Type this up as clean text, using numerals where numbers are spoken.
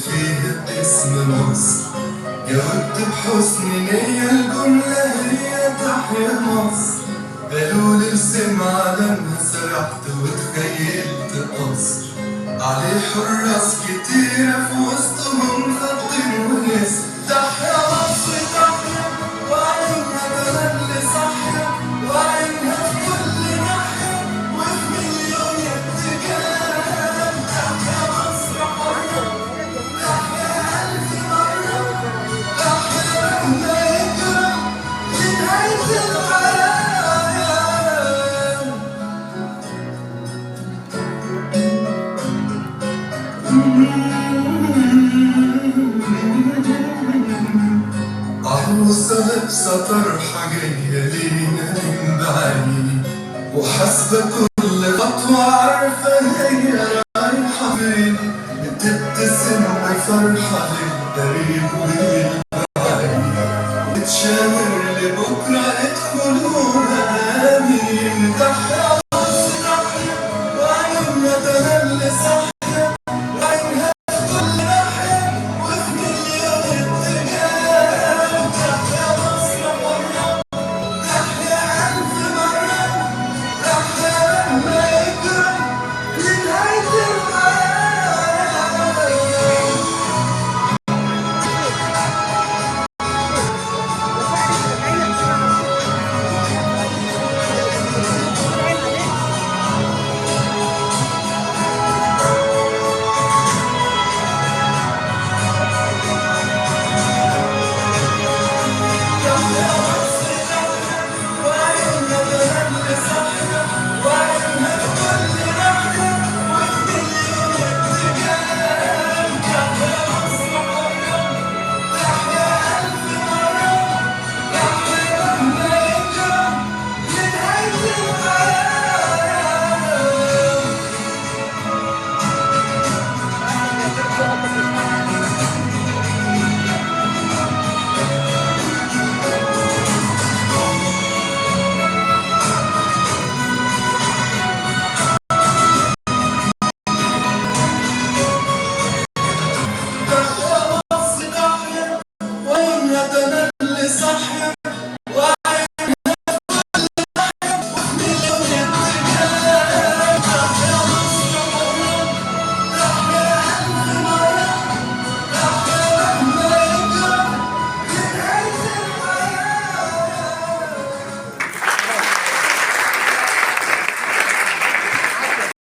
فيه اسم مصر. جاوبت بحسن نية الجملة هي تحيا مصر. قالولي ارسم علمها سرحت وتخيلت قصر عليه حراس كتيرة في وسطهم خط ونسر. تحيا مصر تحيا وعينها تملي صحيا وعينها في كل ناحية وفي مليون اتجاه. تحيا مصر حرة تحيا ألف مرة تحيا مهما يجرى لنهاية الحياة. عروسة لابسة طرحة جاية لينا من بعيد وحاسبة كل خطوة عارفة هي رايحة فين. بتبتسم بفرحة للقريب وللبعيد بتشاور لبكرة ادخلوها آمين. تحيا